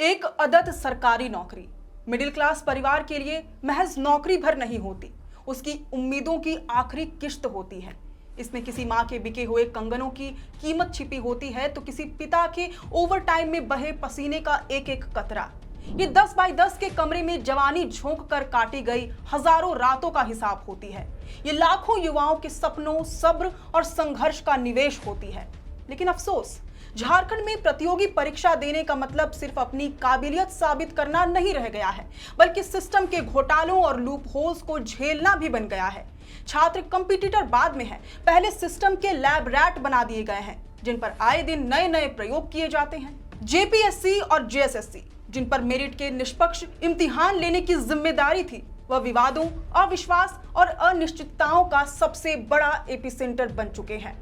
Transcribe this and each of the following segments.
एक अदद सरकारी नौकरी मिडिल क्लास परिवार के लिए महज नौकरी भर नहीं होती, उसकी उम्मीदों की आखिरी किश्त होती है। इसमें किसी माँ के बिके हुए कंगनों की कीमत छिपी होती है तो किसी पिता के ओवर टाइम में बहे पसीने का एक एक कतरा। ये 10 बाई 10 के कमरे में जवानी झोंक कर काटी गई हजारों रातों का हिसाब होती है। ये लाखों युवाओं के सपनों, सब्र और संघर्ष का निवेश होती है। लेकिन अफसोस, झारखंड में प्रतियोगी परीक्षा देने का मतलब सिर्फ अपनी काबिलियत साबित करना नहीं रह गया है, बल्कि सिस्टम के घोटालों और लूप होल्स को झेलना भी बन गया है। छात्र कंपटीटर बाद में है, पहले सिस्टम के लैब रैट बना दिए गए हैं, जिन पर आए दिन नए नए प्रयोग किए जाते हैं। जेपीएससी और जेएसएससी, जिन पर मेरिट के निष्पक्ष इम्तिहान लेने की जिम्मेदारी थी, वह विवादों, अविश्वास और अनिश्चितताओं का सबसे बड़ा एपिसेंटर बन चुके हैं।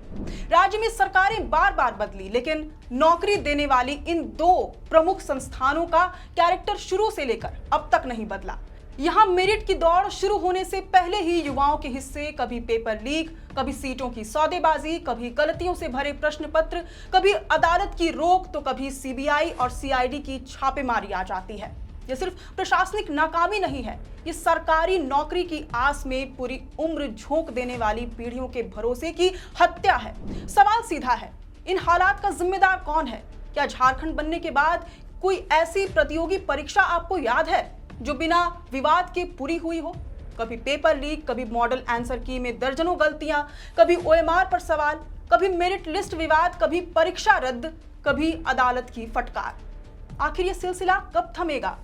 राज्य में सरकारें बार बार बदली, लेकिन नौकरी देने वाली इन दो प्रमुख संस्थानों का कैरेक्टर शुरू से लेकर अब तक नहीं बदला। यहाँ मेरिट की दौड़ शुरू होने से पहले ही युवाओं के हिस्से कभी पेपर लीक, कभी सीटों की सौदेबाजी, कभी गलतियों से भरे प्रश्न पत्र, कभी अदालत की रोक तो कभी सीबीआई और सीआईडी की छापेमारी आ जाती है। ये सिर्फ प्रशासनिक नाकामी नहीं है, ये सरकारी नौकरी की आस में पूरी उम्र झोंक देने वाली पीढ़ियों के भरोसे की हत्या है। सवाल सीधा है, इन हालात का जिम्मेदार कौन है? क्या झारखंड बनने के बाद कोई ऐसी प्रतियोगी परीक्षा आपको याद है जो बिना विवाद के पूरी हुई हो? कभी पेपर लीक, कभी मॉडल आंसर की में दर्जनों गलतियां, कभी ओएमआर पर सवाल, कभी मेरिट लिस्ट विवाद, कभी परीक्षा रद्द, कभी अदालत की फटकार। आखिर ये सिलसिला कब थमेगा?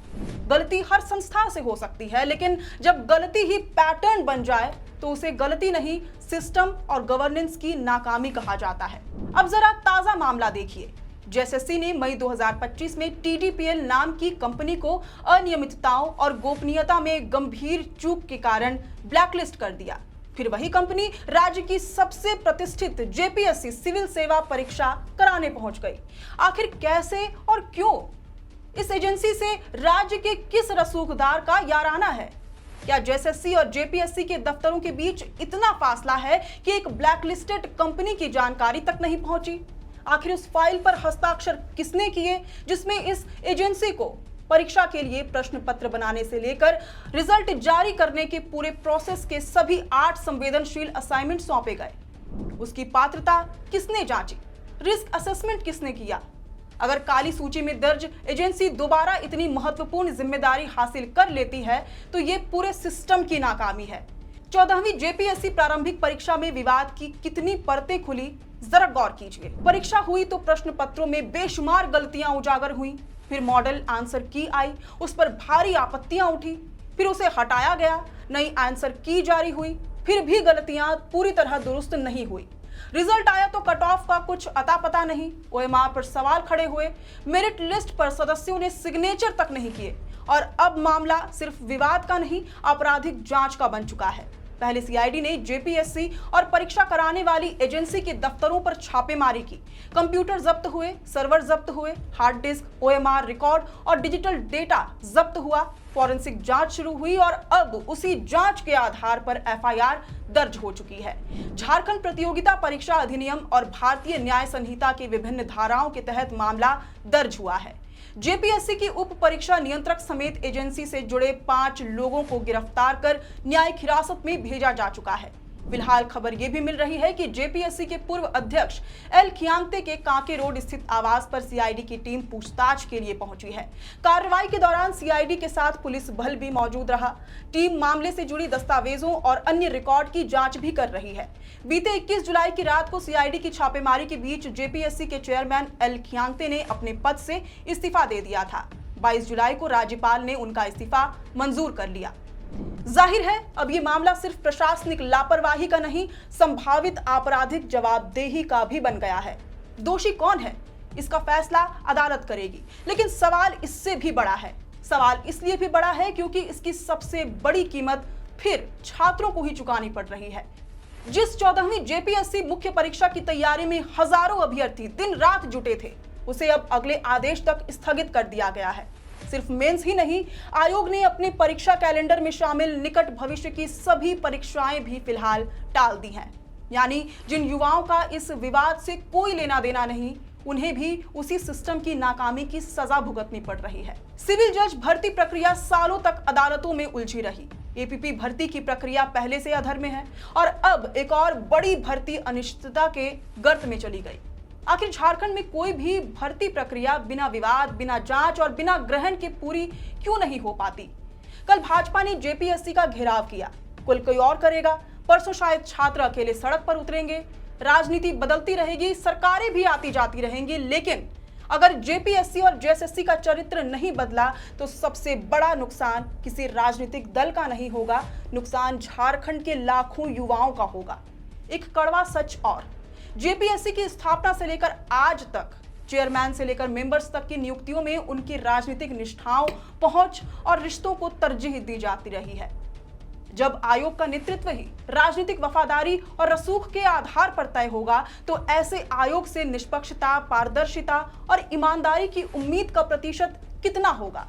गलती हर संस्था से हो सकती है, लेकिन जब गलती ही पैटर्न बन जाए तो उसे गलती नहीं, सिस्टम और गवर्नेंस की नाकामी कहा जाता है। अब जरा ताजा मामला देखिए। जेएसएससी ने मई 2025 में टीडीपीएल नाम की कंपनी को अनियमितताओं और गोपनीयता में गंभीर चूक के कारण ब्लैकलिस्ट कर दिया। फिर वही कंपनी राज्य की सबसे प्रतिष्ठित जेपीएससी सिविल सेवा परीक्षा कराने पहुंच गई। आखिर कैसे और क्यों? इस एजेंसी से राज्य के किस रसूखदार का याराना है? क्या जेएसएससी और जेपीएससी के दफ्तरों के बीच इतना फासला है कि एक ब्लैकलिस्टेड कंपनी की जानकारी तक नहीं पहुंची? आखिर उस फाइल पर हस्ताक्षर किसने किए जिसमें इस एजेंसी को परीक्षा के लिए प्रश्न पत्र बनाने से लेकर रिजल्ट जारी करने के पूरे प्रोसेस के सभी 8 संवेदनशील असाइनमेंट सौंपे गए? उसकी पात्रता किसने जांची? रिस्क असेसमेंट किसने किया? अगर काली सूची में दर्ज एजेंसी दोबारा इतनी महत्वपूर्ण जिम्मेदारी हासिल कर लेती है तो ये पूरे सिस्टम की नाकामी है। 14वीं जेपीएससी प्रारंभिक परीक्षा में विवाद की कितनी परतें खुली, जरा गौर कीजिए। परीक्षा हुई तो प्रश्न पत्रों में बेशुमार गलतियां उजागर हुई, फिर मॉडल आंसर की आई, उस पर भारी आपत्तियां उठी, फिर उसे हटाया गया, नई आंसर की जारी हुई, फिर भी गलतियां पूरी तरह दुरुस्त नहीं हुई। रिजल्ट आया तो कट ऑफ का कुछ अता पता नहीं, ओएमआर पर सवाल खड़े हुए, मेरिट लिस्ट पर सदस्यों ने सिग्नेचर तक नहीं किए और अब मामला सिर्फ विवाद का नहीं, आपराधिक जांच का बन चुका है। पहले सीआईडी ने जेपीएससी और परीक्षा कराने वाली एजेंसी के दफ्तरों पर छापेमारी की। कंप्यूटर जब्त हुए, सर्वर जब्त हुए, हार्ड डिस्क, ओएमआर रिकॉर्ड और डिजिटल डेटा जब्त हुआ। फॉरेंसिक जांच शुरू हुई और अब उसी जांच के आधार पर एफआईआर दर्ज हो चुकी है। झारखंड प्रतियोगिता परीक्षा अधिनियम और भारतीय न्याय संहिता की विभिन्न धाराओं के तहत मामला दर्ज हुआ है। जेपीएससी की उप परीक्षा नियंत्रक समेत एजेंसी से जुड़े 5 लोगों को गिरफ्तार कर न्यायिक हिरासत में भेजा जा चुका है। फिलहाल खबर यह भी मिल रही है कि जेपीएससी के पूर्व अध्यक्ष एल खियांगते के कांके रोड स्थित आवास पर सीआईडी की टीम पूछताछ के लिए पहुंची है। कार्रवाई के दौरान सीआईडी के साथ पुलिस बल भी मौजूद रहा। टीम मामले से जुड़ी दस्तावेजों और अन्य रिकॉर्ड की जांच भी कर रही है। बीते 21 जुलाई की रात को सीआईडी की छापेमारी के बीच जेपीएससी के चेयरमैन एल खियांगते ने अपने पद से इस्तीफा दे दिया था। 22 जुलाई को राज्यपाल ने उनका इस्तीफा मंजूर कर लिया। जाहिर है अब ये मामला सिर्फ प्रशासनिक लापरवाही का नहीं, संभावित आपराधिक जवाबदेही का भी बन गया है। दोषी कौन है, इसका फैसला अदालत करेगी, लेकिन सवाल इससे भी बड़ा है। सवाल इसलिए भी बड़ा है क्योंकि इसकी सबसे बड़ी कीमत फिर छात्रों को ही चुकानी पड़ रही है। जिस 14वीं जेपीएससी मुख्य परीक्षा की तैयारी में हजारों अभ्यर्थी दिन रात जुटे थे, उसे अब अगले आदेश तक स्थगित कर दिया गया है। सिर्फ मेंस ही नहीं, आयोग ने अपने परीक्षा कैलेंडर में शामिल निकट भविष्य की सभी परीक्षाएं भी फिलहाल टाल दी हैं। यानी जिन युवाओं का इस विवाद से कोई लेना देना नहीं, उन्हें भी उसी सिस्टम की नाकामी की सजा भुगतनी पड़ रही है। सिविल जज भर्ती प्रक्रिया सालों तक अदालतों में उलझी रही। एपीपी भर्ती की प्रक्रिया पहले से अधर में है और अब एक और बड़ी भर्ती अनिश्चितता के गर्त में चली गई। आखिर झारखंड में कोई भी भर्ती प्रक्रिया बिना विवाद, बिना जांच और बिना ग्रहण के पूरी क्यों नहीं हो पाती? कल भाजपा ने जेपीएससी का घेराव किया, कुल कोई और करेगा। परसों शायद छात्र अकेले सड़क पर उतरेंगे। राजनीति बदलती रहेगी, सरकारें भी आती जाती रहेंगी, लेकिन अगर जेपीएससी और जेएसएससी का चरित्र नहीं बदला तो सबसे बड़ा नुकसान किसी राजनीतिक दल का नहीं होगा, नुकसान झारखंड के लाखों युवाओं का होगा। एक कड़वा सच और, जेपीएससी की स्थापना से लेकर आज तक चेयरमैन से लेकर मेंबर्स तक की नियुक्तियों में उनकी राजनीतिक निष्ठाओं, पहुंच और रिश्तों को तरजीह दी जाती रही है। जब आयोग का नेतृत्व ही राजनीतिक वफादारी और रसूख के आधार पर तय होगा तो ऐसे आयोग से निष्पक्षता, पारदर्शिता और ईमानदारी की उम्मीद का प्रतिशत कितना होगा?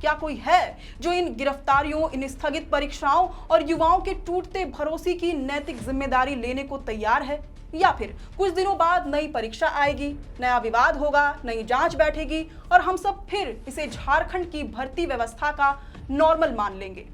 क्या कोई है जो इन गिरफ्तारियों, इन स्थगित परीक्षाओं और युवाओं के टूटते भरोसे की नैतिक जिम्मेदारी लेने को तैयार है? या फिर कुछ दिनों बाद नई परीक्षा आएगी, नया विवाद होगा, नई जांच बैठेगी और हम सब फिर इसे झारखंड की भर्ती व्यवस्था का नॉर्मल मान लेंगे?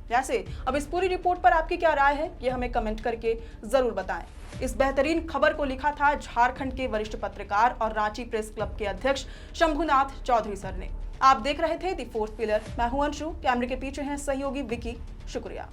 जैसे अब इस पूरी रिपोर्ट पर आपकी क्या राय है, ये हमें कमेंट करके जरूर बताएं। इस बेहतरीन खबर को लिखा था झारखंड के वरिष्ठ पत्रकार और रांची प्रेस क्लब के अध्यक्ष शंभुनाथ चौधरी सर ने। आप देख रहे थे द फोर्थ पिलर। मैं हूं अंशु, कैमरे के पीछे हैं सहयोगी विकी। शुक्रिया।